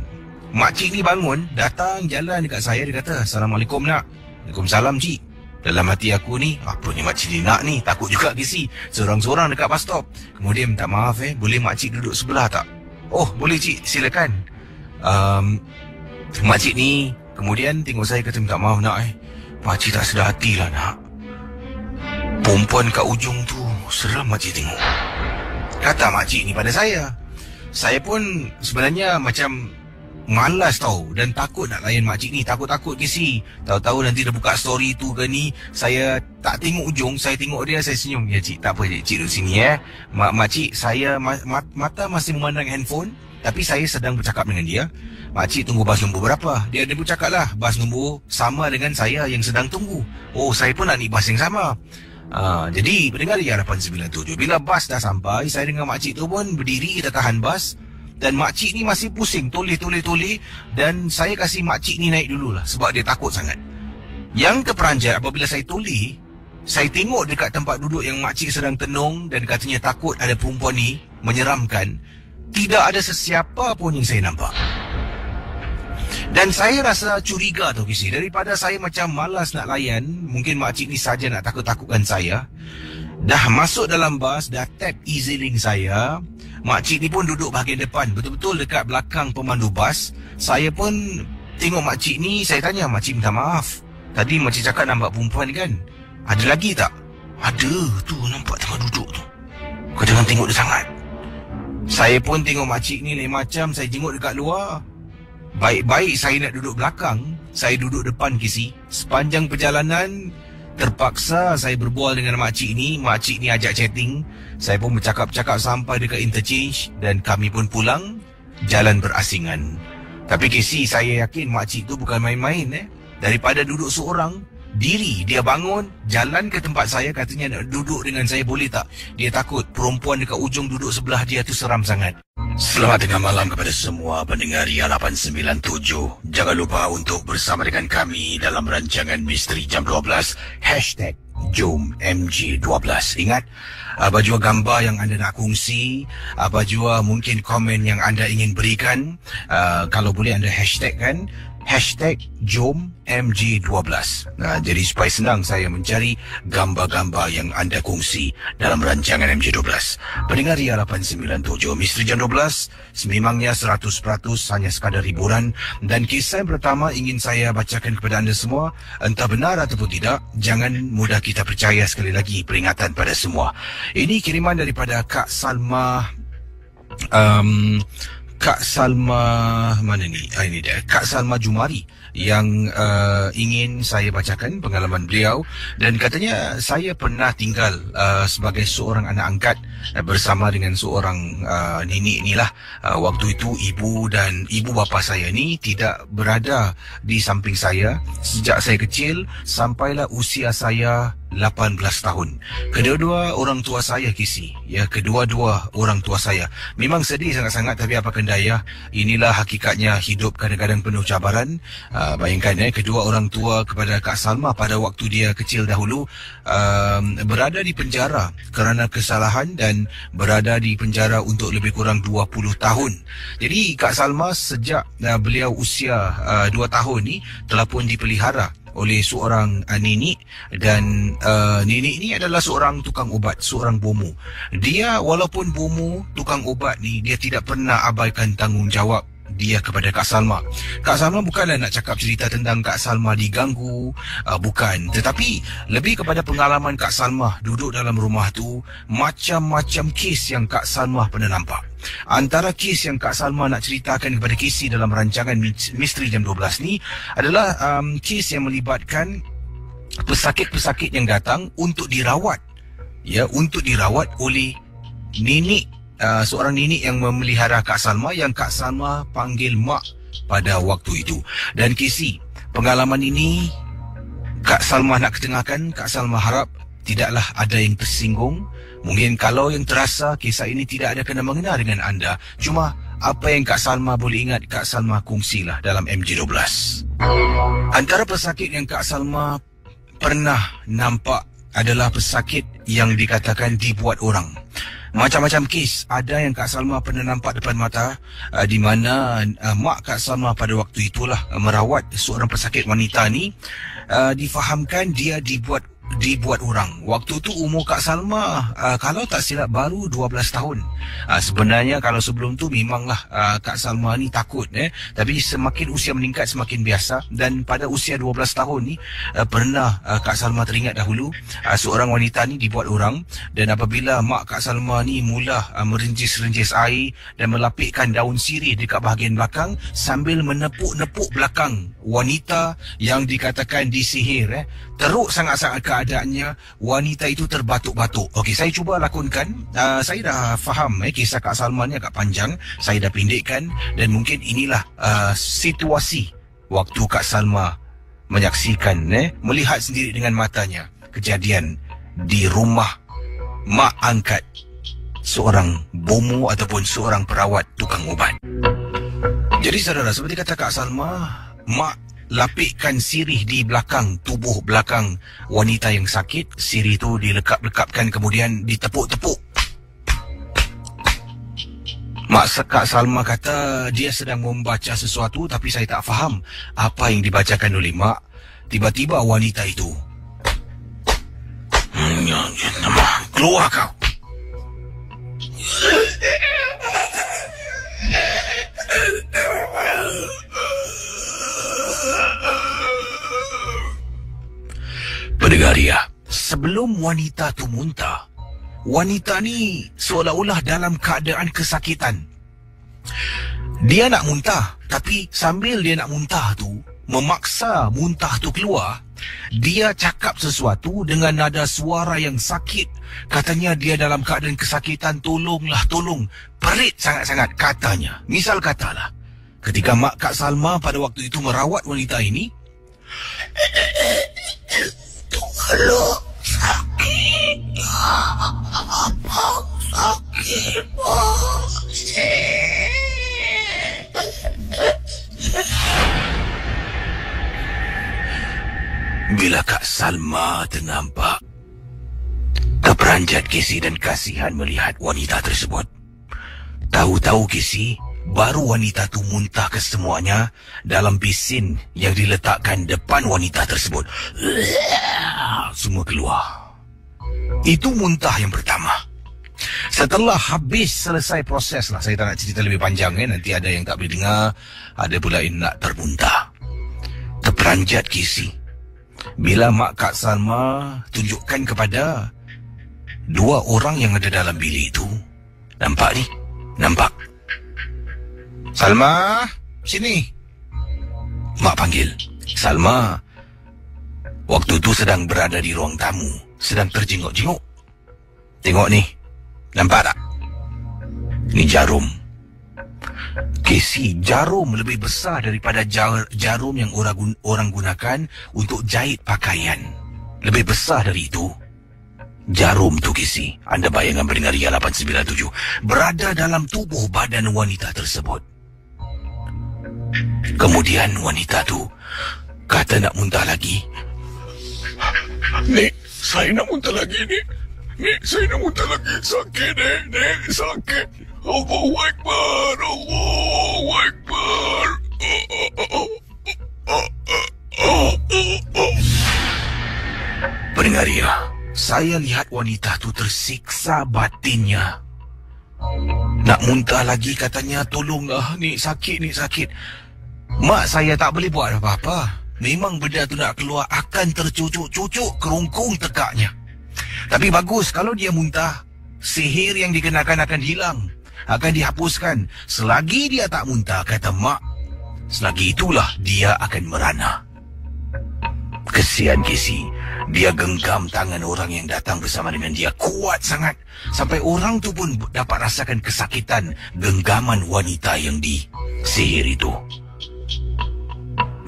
Makcik ni bangun, datang jalan dekat saya. Dia kata, Assalamualaikum nak. Waalaikumsalam cik. Dalam hati aku ni, apa ni makcik ni nak ni? Takut juga Kisi, seorang-seorang dekat bus stop. Kemudian minta maaf boleh makcik duduk sebelah tak? Oh boleh cik, silakan. Makcik ni kemudian tengok saya, kata minta maaf nak pakcik tak sedar hati lah nak. Perempuan kat ujung tu seram makcik tengok. Kata makcik ni pada saya. Saya pun sebenarnya macam malas tau dan takut nak layan makcik ni. Takut-takut Kisi. Tahu-tahu nanti dia buka story tu ke ni. Saya tak tengok ujung, saya tengok dia, saya senyum. Ya cik, tak apa cik duduk sini Makcik, saya mata masih memandang handphone, tapi saya sedang bercakap dengan dia. Makcik tunggu bas nombor berapa? Dia bercakap lah, bas nombor sama dengan saya yang sedang tunggu. Oh, saya pun nak naik bas yang sama. Jadi pendengar dia 897. Bila bas dah sampai, saya dengan makcik tu pun berdiri, kita tahan bas. Dan makcik ni masih pusing, toleh. Dan saya kasih makcik ni naik dululah sebab dia takut sangat. Yang terperanjat apabila saya toleh, saya tengok dekat tempat duduk yang makcik sedang tenung dan katanya takut ada perempuan ni, menyeramkan. Tidak ada sesiapa pun yang saya nampak. Dan saya rasa curiga tu Kisi. Daripada saya macam malas nak layan, mungkin makcik ni saja nak takut-takutkan saya. Dah masuk dalam bas, dah tap EZ-Link saya. Makcik ni pun duduk bahagian depan, betul-betul dekat belakang pemandu bas. Saya pun tengok makcik ni, saya tanya, makcik minta maaf, tadi makcik cakap nampak perempuan kan? Ada lagi tak? Ada, tu nampak tengah duduk tu. Kau jangan tengok dia sangat. Saya pun tengok makcik ni lain macam, saya jenguk dekat luar. Baik-baik saya nak duduk belakang, saya duduk depan Kisi. Sepanjang perjalanan, terpaksa saya berbual dengan makcik ni. Makcik ni ajak chatting. Saya pun bercakap-cakap sampai dekat interchange dan kami pun pulang jalan berasingan. Tapi Kisi, saya yakin makcik tu bukan main-main Daripada duduk seorang, diri dia bangun, jalan ke tempat saya, katanya nak duduk dengan saya, boleh tak? Dia takut perempuan dekat ujung duduk sebelah dia tu seram sangat. Selamat tengah malam kepada semua pendengar Ria 897. Jangan lupa untuk bersama dengan kami dalam rancangan Misteri Jam 12 #JomMG12. Ingat, apa jua gambar yang anda nak kongsi, apa jua mungkin komen yang anda ingin berikan, kalau boleh anda hashtag kan, #JomMG12. Jadi supaya senang saya mencari gambar-gambar yang anda kongsi dalam rancangan MG12. Pendengar Ria 897, Misteri Jam 12 sememangnya 100% hanya sekadar hiburan. Dan kisah yang pertama ingin saya bacakan kepada anda semua. Entah benar ataupun tidak, jangan mudah kita percaya. Sekali lagi peringatan pada semua. Ini kiriman daripada Kak Salma Kak Salma mana ni? Ini dia, Kak Salma Jumari yang ingin saya bacakan pengalaman beliau, dan katanya saya pernah tinggal sebagai seorang anak angkat bersama dengan seorang nenek inilah. Waktu itu ibu bapa saya ni tidak berada di samping saya sejak saya kecil sampailah usia saya 18 tahun. Kedua-dua orang tua saya kisi, ya, kedua-dua orang tua saya. Memang sedih sangat-sangat, tapi apa daya, inilah hakikatnya hidup, kadang-kadang penuh cabaran. Bayangkan kedua orang tua kepada Kak Salma pada waktu dia kecil dahulu berada di penjara kerana kesalahan dan berada di penjara untuk lebih kurang 20 tahun. Jadi Kak Salma sejak beliau usia 2 tahun ni telah pun dipelihara oleh seorang nenek, dan nenek ni adalah seorang tukang ubat, seorang bomo. Dia walaupun bomo, tukang ubat ni, dia tidak pernah abaikan tanggungjawab dia kepada Kak Salma. Kak Salma bukanlah nak cakap cerita tentang Kak Salma diganggu, bukan. Tetapi lebih kepada pengalaman Kak Salma duduk dalam rumah tu, macam-macam kes yang Kak Salma pernah nampak. Antara kes yang Kak Salma nak ceritakan kepada Casey dalam rancangan Misteri Jam 12 ni adalah kes yang melibatkan pesakit-pesakit yang datang untuk dirawat, ya, untuk dirawat oleh nenek, seorang nenek yang memelihara Kak Salma, yang Kak Salma panggil mak pada waktu itu. Dan Casey, pengalaman ini Kak Salma nak ketengahkan. Kak Salma harap tidaklah ada yang tersinggung. Mungkin kalau yang terasa kisah ini tidak ada kena-mengena dengan anda, cuma apa yang Kak Salma boleh ingat, Kak Salma kongsilah dalam MJ12. Antara pesakit yang Kak Salma pernah nampak adalah pesakit yang dikatakan dibuat orang. Macam-macam kes ada yang Kak Salma pernah nampak depan mata, di mana mak Kak Salma pada waktu itulah merawat seorang pesakit wanita ni. Difahamkan dia dibuat orang. Waktu tu umur Kak Salma kalau tak silap baru 12 tahun. Sebenarnya kalau sebelum tu memanglah Kak Salma ni takut, tapi semakin usia meningkat semakin biasa. Dan pada usia 12 tahun ni pernah Kak Salma teringat dahulu seorang wanita ni dibuat orang, dan apabila mak Kak Salma ni mula merinjis-rinjis air dan melapikkan daun sirih dekat bahagian belakang sambil menepuk-nepuk belakang wanita yang dikatakan disihir, teruk sangat-sangat keadaannya. Wanita itu terbatuk-batuk. Okey, saya cuba lakonkan. Saya dah faham kisah Kak Salma ni agak panjang, saya dah pendekkan, dan mungkin inilah situasi waktu Kak Salma menyaksikan, melihat sendiri dengan matanya kejadian di rumah mak angkat seorang bomo ataupun seorang perawat tukang ubat. Jadi saudara, seperti kata Kak Salma, mak lapikkan sirih di belakang tubuh belakang wanita yang sakit. Sirih tu dilekap-lekapkan kemudian ditepuk-tepuk. Mak Kak Salma kata dia sedang membaca sesuatu, tapi saya tak faham apa yang dibacakan oleh mak. Tiba-tiba wanita itu, keluar kau. Pendengar ya, sebelum wanita tu muntah, wanita ni seolah-olah dalam keadaan kesakitan. Dia nak muntah, tapi sambil dia nak muntah tu, memaksa muntah tu keluar, dia cakap sesuatu dengan nada suara yang sakit. Katanya dia dalam keadaan kesakitan, tolonglah, tolong. Perit sangat-sangat katanya. Misal katalah, ketika mak Kak Salma pada waktu itu merawat wanita ini, tolong, sakit, apa sakit, bila Kak Salma ternampak, terperanjat Casey dan kasihan melihat wanita tersebut. Tahu-tahu Casey, baru wanita tu muntah kesemuanya dalam besin yang diletakkan depan wanita tersebut. Semua keluar. Itu muntah yang pertama. Setelah habis selesai proses lah, saya tak nak cerita lebih panjang, nanti ada yang tak boleh dengar, ada pula yang nak termuntah. Terperanjat Casey bila mak Kak Salma tunjukkan kepada dua orang yang ada dalam bilik itu. Nampak ni? Nampak? Salma, sini. Mak panggil. Salma, waktu tu sedang berada di ruang tamu, sedang terjenguk-jenguk. Tengok ni, nampak tak? Ni jarum. Casey, jarum lebih besar daripada jarum yang orang gunakan untuk jahit pakaian. Lebih besar dari itu. Jarum tu, Casey, anda bayangkan pendengar Ria 897, berada dalam tubuh badan wanita tersebut. Kemudian wanita tu kata nak muntah lagi. Nek, saya nak muntah lagi, Nek. Nek, saya nak muntah lagi. Sakit, Nek, sakit. Allahu Akbar, Allahu Akbar. Pendengar Ria, saya lihat wanita tu tersiksa batinnya. Nak muntah lagi katanya, tolonglah, Nek, sakit, Nek, sakit. Mak saya tak boleh buat apa-apa. Memang benda tu nak keluar akan tercucuk-cucuk kerungkung tekaknya. Tapi bagus kalau dia muntah, sihir yang dikenakan akan hilang, akan dihapuskan. Selagi dia tak muntah, kata mak, selagi itulah dia akan merana. Kesian Casey. Dia genggam tangan orang yang datang bersama dengan dia kuat sangat, sampai orang tu pun dapat rasakan kesakitan genggaman wanita yang disihir itu.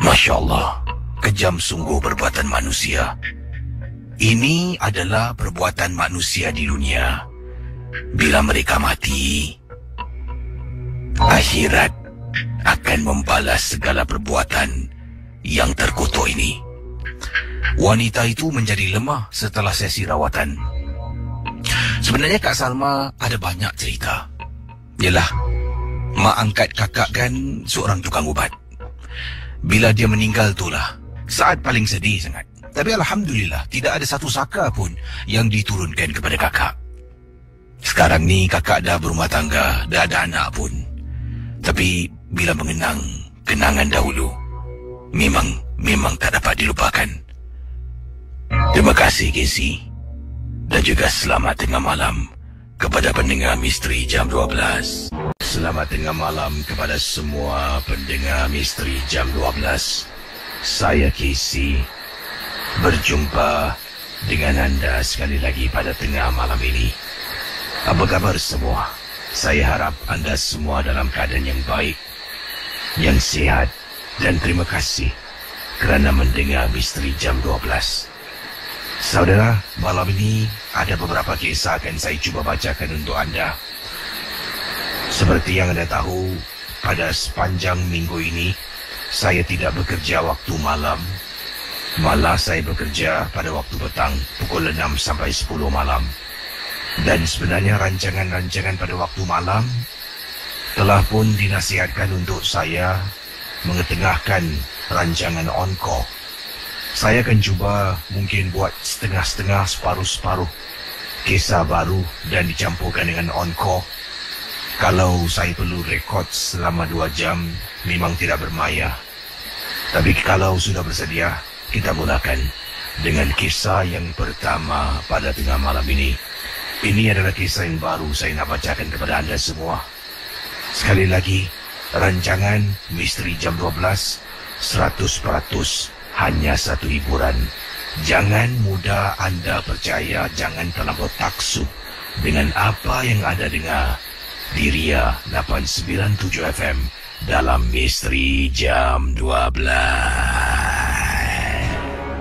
Masya Allah, kejam sungguh perbuatan manusia. Ini adalah perbuatan manusia di dunia. Bila mereka mati, akhirat akan membalas segala perbuatan yang terkutuk ini. Wanita itu menjadi lemah setelah sesi rawatan. Sebenarnya Kak Salma ada banyak cerita. Yalah, mak angkat kakak kan seorang tukang ubat. Bila dia meninggal itulah saat paling sedih sangat. Tapi Alhamdulillah, tidak ada satu saka pun yang diturunkan kepada kakak. Sekarang ni kakak dah berumah tangga, dah ada anak pun. Tapi bila mengenang kenangan dahulu, memang tak dapat dilupakan. Terima kasih Casey. Dan juga selamat tengah malam kepada pendengar Misteri Jam 12. Selamat tengah malam kepada semua pendengar Misteri Jam 12. Saya Casey, berjumpa dengan anda sekali lagi pada tengah malam ini. Apa khabar semua? Saya harap anda semua dalam keadaan yang baik, yang sihat, dan terima kasih kerana mendengar Misteri Jam 12. Saudara, malam ini ada beberapa kisah akan saya cuba bacakan untuk anda. Seperti yang anda tahu, pada sepanjang minggu ini, saya tidak bekerja waktu malam. Malah saya bekerja pada waktu petang, pukul 6 sampai 10 malam. Dan sebenarnya rancangan-rancangan pada waktu malam telah pun dinasihatkan untuk saya mengetengahkan rancangan on-call. Saya akan cuba mungkin buat setengah-setengah, separuh-separuh kisah baru dan dicampurkan dengan on-call. Kalau saya perlu rekod selama 2 jam, memang tidak bermaya. Tapi kalau sudah bersedia, kita mulakan dengan kisah yang pertama pada tengah malam ini. Ini adalah kisah yang baru saya nak bacakan kepada anda semua. Sekali lagi, rancangan Misteri Jam 12, 100% hanya satu hiburan. Jangan mudah anda percaya, jangan terlalu taksub dengan apa yang anda dengar di Ria 897 FM dalam Misteri Jam 12.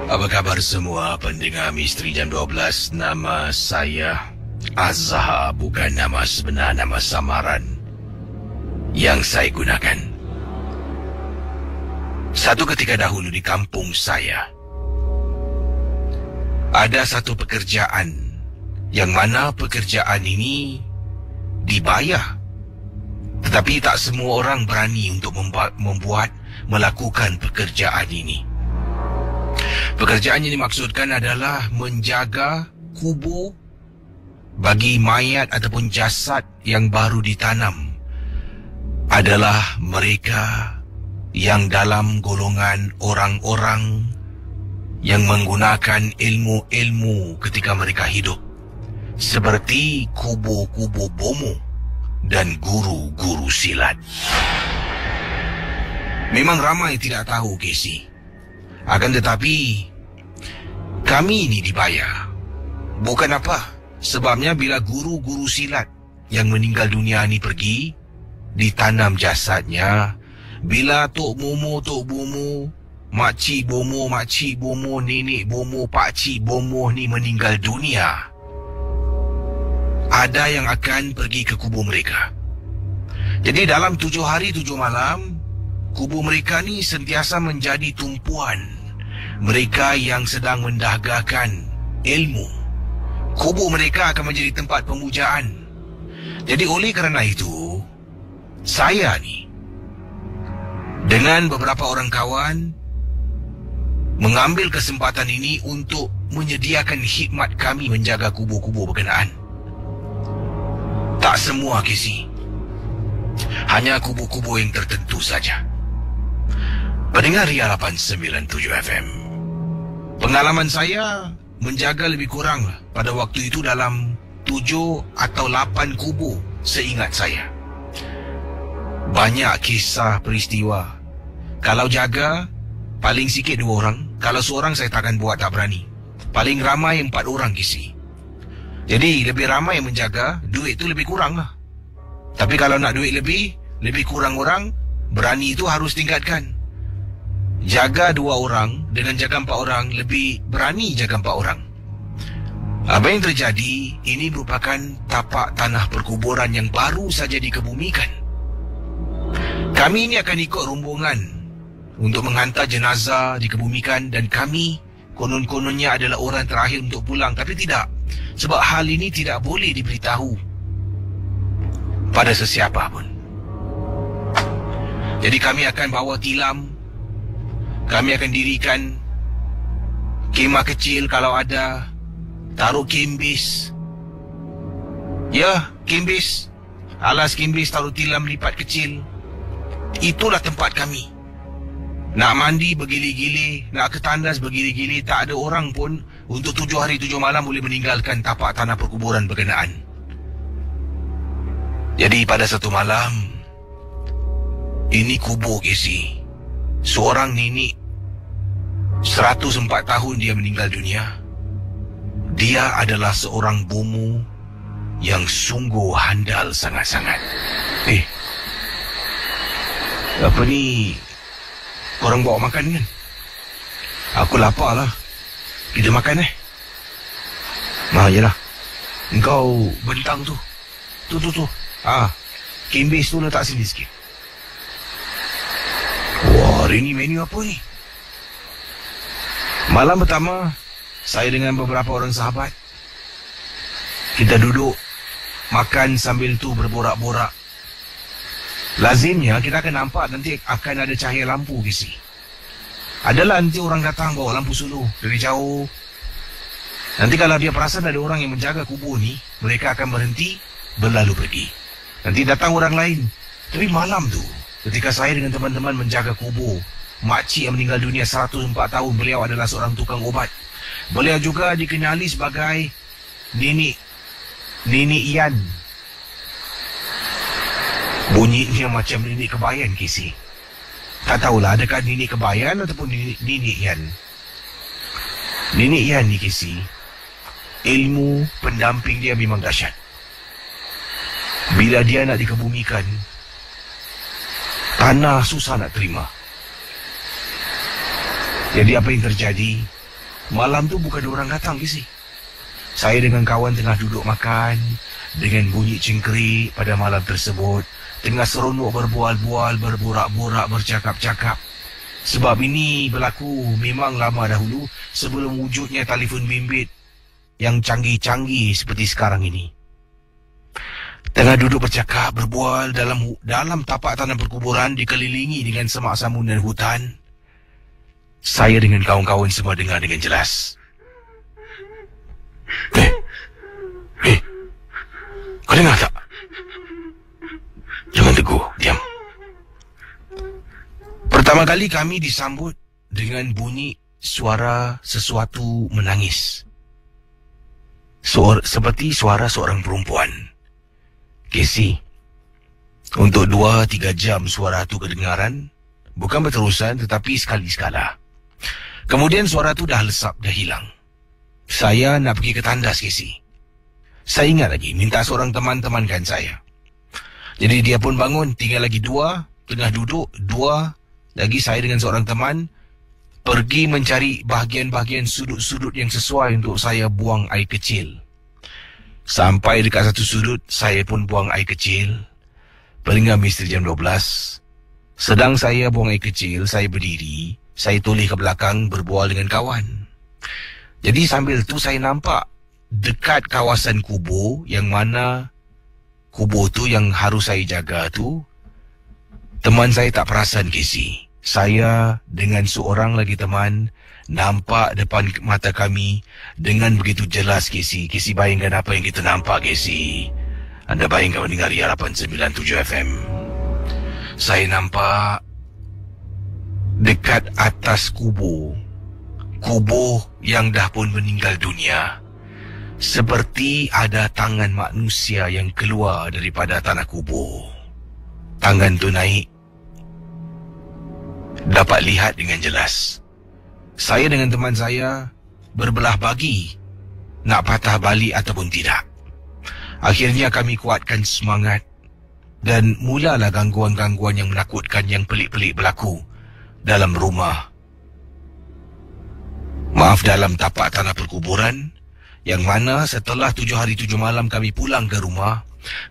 Apa khabar semua pendengar Misteri Jam 12? Nama saya Azhar, bukan nama sebenar, nama samaran yang saya gunakan. Satu ketika dahulu di kampung saya, ada satu pekerjaan yang mana pekerjaan ini dibayar. Tetapi tak semua orang berani untuk melakukan pekerjaan ini. Pekerjaan yang dimaksudkan adalah menjaga kubur bagi mayat ataupun jasad yang baru ditanam. Adalah mereka yang dalam golongan orang-orang yang menggunakan ilmu-ilmu ketika mereka hidup, seperti kubu-kubu bomo dan guru-guru silat. Memang ramai tidak tahu, Casey. Akan tetapi, kami ini dibayar. Bukan apa. Sebabnya bila guru-guru silat yang meninggal dunia ni pergi, ditanam jasadnya. Bila Tok Bomo, Makcik Bomo, Nenek Bomo, Pakcik Bomo ni meninggal dunia, ada yang akan pergi ke kubur mereka. Jadi dalam 7 hari 7 malam, kubur mereka ni sentiasa menjadi tumpuan mereka yang sedang mendahgakan ilmu. Kubur mereka akan menjadi tempat pemujaan. Jadi oleh kerana itu, saya ni dengan beberapa orang kawan mengambil kesempatan ini untuk menyediakan khidmat kami menjaga kubur-kubur berkenaan. Tak semua, Casey. Hanya kubur-kubur yang tertentu saja. Pendengar Ria 897 FM. Pengalaman saya menjaga lebih kurang pada waktu itu dalam 7 atau 8 kubur seingat saya. Banyak kisah peristiwa. Kalau jaga, paling sikit 2 orang. Kalau seorang saya takkan buat, tak berani. Paling ramai 4 orang, Casey. Jadi lebih ramai yang menjaga, duit tu lebih kurang lah. Tapi kalau nak duit lebih kurang orang, berani itu harus tingkatkan. Jaga 2 orang dengan jaga 4 orang, lebih berani jaga 4 orang. Apa yang terjadi, ini merupakan tapak tanah perkuburan yang baru saja dikebumikan. Kami ini akan ikut rombongan untuk menghantar jenazah dikebumikan, dan kami konon-kononnya adalah orang terakhir untuk pulang. Tapi tidak, sebab hal ini tidak boleh diberitahu pada sesiapa pun. Jadi kami akan bawa tilam. Kami akan dirikan kemah kecil kalau ada. Taruh kimbis. Ya, kimbis. Alas kimbis, taruh tilam lipat kecil. Itulah tempat kami. Nak mandi bergili-gili, nak ke tandas bergili-gili. Tak ada orang pun untuk 7 hari 7 malam boleh meninggalkan tapak tanah perkuburan berkenaan. Jadi pada satu malam, ini kubur, Casey. Seorang nenek 104 tahun dia meninggal dunia. Dia adalah seorang bomo yang sungguh handal sangat-sangat. Apa ni? Korang bawa makan kan? Aku lapar lah. Kita makan yelah. Engkau bentang tu. Tu. Kimbis tu letak sini sikit. Wah, hari ni menu apa ni? Malam pertama, saya dengan beberapa orang sahabat, kita duduk makan sambil tu berborak-borak. Lazimnya kita akan nampak nanti akan ada cahaya lampu, Casey. Adalah nanti orang datang bawa lampu sulu dari jauh. Nanti kalau dia perasan ada orang yang menjaga kubur ni, mereka akan berhenti berlalu pergi. Nanti datang orang lain. Tapi malam tu, ketika saya dengan teman-teman menjaga kubur makcik yang meninggal dunia 104 tahun, beliau adalah seorang tukang obat. Beliau juga dikenali sebagai Nenek Ian. Bunyinya macam Nenek Kebayan, Casey. Tak tahulah adakah Nenek Kebayan ataupun Nenek Ian. Nenek Ian ni, Casey, ilmu pendamping dia memang dahsyat. Bila dia nak dikebumikan, tanah susah nak terima. Jadi apa yang terjadi, malam tu bukan orang datang, Casey. Saya dengan kawan tengah duduk makan dengan bunyi cengkerik pada malam tersebut, tengah seronok berbual-bual, berborak-borak, bercakap-cakap. Sebab ini berlaku memang lama dahulu, sebelum wujudnya telefon bimbit yang canggih-canggih seperti sekarang ini. Tengah duduk bercakap, berbual dalam tapak tanah perkuburan dikelilingi dengan semak-samun dan hutan. Saya dengan kawan-kawan semua dengar dengan jelas. Kau dengar tak? Jangan teguh, diam. Pertama kali kami disambut dengan bunyi suara sesuatu menangis. Seperti suara seorang perempuan. Casey, untuk 2-3 jam suara itu kedengaran, Bukan berterusan tetapi sekali-sekala. Kemudian suara tu dah lesap, dah hilang. Saya nak pergi ke tandas, Casey. Saya ingat lagi, minta seorang teman temankan saya. Jadi dia pun bangun, tinggal lagi 2, tengah duduk, 2, lagi saya dengan seorang teman, pergi mencari bahagian-bahagian sudut-sudut yang sesuai untuk saya buang air kecil. Sampai dekat satu sudut, saya pun buang air kecil. Peringkat misteri jam 12. Sedang saya buang air kecil, saya berdiri, saya toleh ke belakang berbual dengan kawan. Jadi sambil tu saya nampak dekat kawasan kubur, yang mana kubur tu yang harus saya jaga tu, teman saya tak perasan, Casey. Saya dengan seorang lagi teman nampak depan mata kami dengan begitu jelas, Casey. Casey bayangkan apa yang kita nampak, Casey. Anda bayangkan mendengar Ria 897 FM. Saya nampak dekat atas kubur yang dah pun meninggal dunia, seperti ada tangan manusia yang keluar daripada tanah kubur. Tangan tu naik, dapat lihat dengan jelas. Saya dengan teman saya berbelah bagi nak patah balik ataupun tidak. Akhirnya kami kuatkan semangat dan mulalah gangguan-gangguan yang menakutkan, yang pelik-pelik berlaku dalam rumah. Maaf, dalam tapak tanah perkuburan, yang mana setelah 7 hari 7 malam kami pulang ke rumah,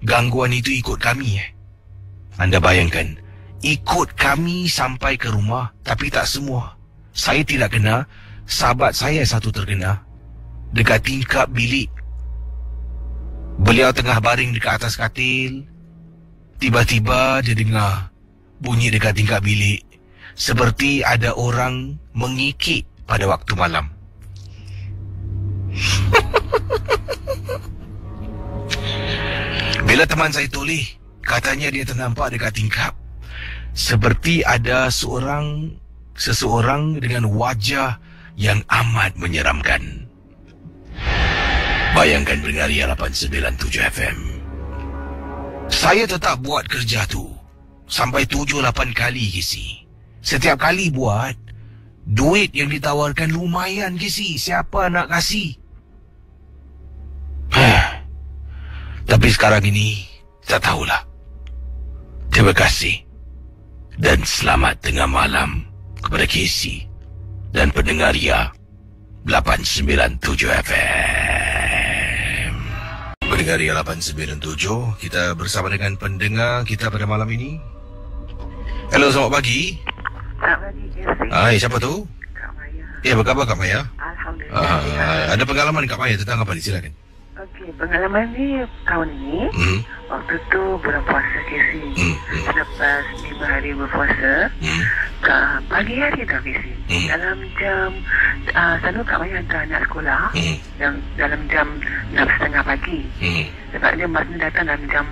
gangguan itu ikut kami. Anda bayangkan, ikut kami sampai ke rumah, tapi tak semua. Saya tidak kena, sahabat saya satu terkena. Dekat tingkap bilik, beliau tengah baring dekat atas katil. Tiba-tiba dia dengar bunyi dekat tingkap bilik, seperti ada orang mengikik pada waktu malam. Bila teman saya toleh, katanya dia ternampak dekat tingkap, seperti ada seseorang dengan wajah yang amat menyeramkan. Bayangkan pendengar Ria 897 FM. Saya tetap buat kerja tu sampai 7-8 kali, Casey. Setiap kali buat, duit yang ditawarkan lumayan, Casey. Siapa nak kasih? Tapi sekarang ini, tak tahulah. Terima kasih. Dan selamat tengah malam kepada Casey dan pendengar Ria 897 FM. Pendengar Ria 897, kita bersama dengan pendengar kita pada malam ini. Hello, selamat pagi. Selamat pagi, Casey. Hai, siapa tu? Kak Maya. Ya, apa khabar Kak Maya? Alhamdulillah. Ada pengalaman Kak Maya tentang apa ni? Silakan. Okey, pengalaman ni tahun ni, waktu tu bulan puasa, Casey. Selepas 5 hari berpuasa, pagi hari dah, Casey. Dalam jam, selalu Kak Maya hantar anak sekolah, dalam jam 6.30 pagi. Sebab dia masih datang dalam jam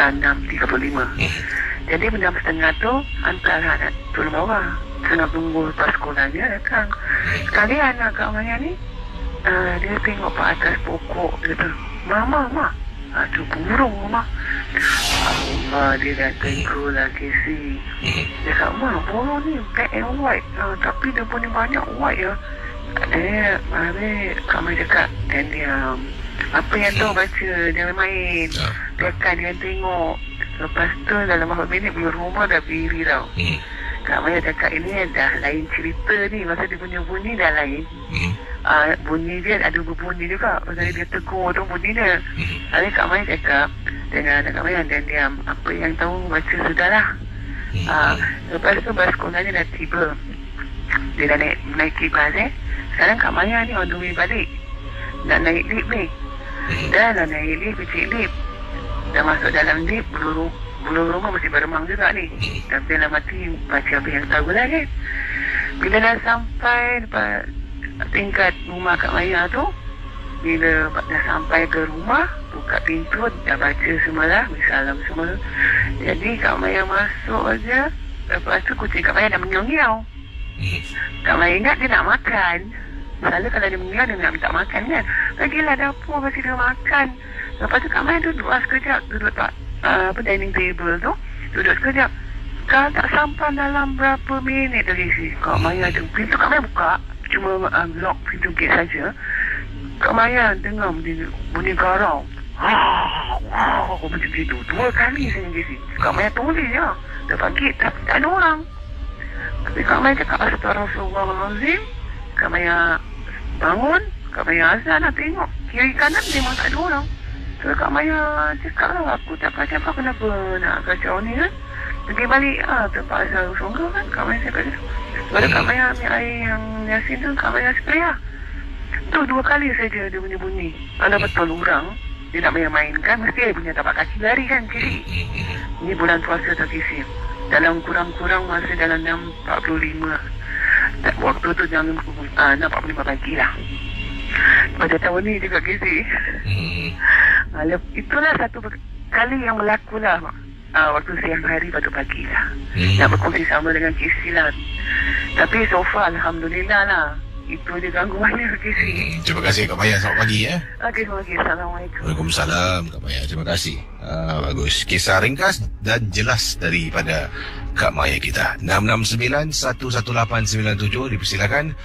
6.35. Jadi jam 6.30 tu, hantar anak turun bawah. Kena tunggu lepas sekolah dia datang. Sekali anak Kak Maya ni, dia tengok ke atas pokok. Dia kata, Mama, ada burung, Mama. Dia dah tengok lah, Casey. Dia kata, Ma, burung ni black and white. Tapi dia punya banyak white ya. Mari Kak Mai cakap. Dan dia, apa yang tu baca, dia main. Dia tengok. Lepas tu dalam beberapa minit, rumah dah berdiri tau. Kak Maya cakap, ini dah lain cerita ni. Masa dia punya bunyi dah lain. Bunyi dia ada berbunyi juga. Masa dia tegur tu bunyi dia. Habis Kak Maya cakap dengan Kak Maya, dan dia apa yang tahu baca sudahlah. Lepas tu bas sekolahnya dah tiba. Dia dah naiki bas Sekarang Kak Maya ni on the way balik. Nak naik lift ni. Dah lah naik lift, kecil lift. Dah masuk dalam lift, belum rumah masih beremang juga ni. Tapi dalam hati baca apa yang tahu lah kan. Bila dah sampai dekat tingkat rumah Kak Maya tu, bila dah sampai ke rumah, buka pintu, dah baca semalah, salam semua. Jadi Kak Maya masuk aja. Lepas tu kucing Kak Maya dah mengiau-ngiau. Kak Maya ingat dia nak makan. Selalu kalau dia mengiau, dia nak minta makan kan. Bagilah dapur, bagi dia makan. Lepas tu Kak Maya duduk sekejap. Duduk tak dining table tu, duduk sekejap. Tak sampai dalam berapa minit tadi si Kak Maya tu. Pintu Kak Maya buka, cuma lock pintu gate saja. Kak Maya dengar bunyi garau. Macam gitu. 2 kali saya si. Kak Maya tulis je. Dapat gate tapi tak ada orang. Tapi Kak Maya cakap Astagfirullahalazim. Kak Maya bangun, Kak Maya azan nak tengok. Kiri kanan memang tak ada orang. So Kak Maya cakap lah, aku tak kacau kenapa nak kacau ni kan. Pergi balik terpaksa songga kan. Kak Maya cakap gitu. Lepas Kak Maya ambil air yang Yasin tu, Kak Maya spray lah. Tu 2 kali saja dia bunyi-bunyi. Ada betul orang dia nak main kan, mesti dia punya tapak kaki lari kan kiri. Ini bulan puasa tak kisi. Dalam kurang-kurang masa dalam 6.45. Waktu tu jam 6.45 pagi lah. Pada tahun ni juga kisi. Itulah satu kali yang berlaku lah. Waktu siang hari pada pagi lah. Nak berkongsi sama dengan kisi lah. Tapi so far Alhamdulillah lah. Itu dia gangguannya kisi. Terima kasih Kak Maya. Selamat pagi ya. Okey, terima kasih. Assalamualaikum. Waalaikumsalam Kak Maya. Terima kasih. Bagus. Kisah ringkas dan jelas daripada Kak Maya kita. 669-11897 dipersilakan.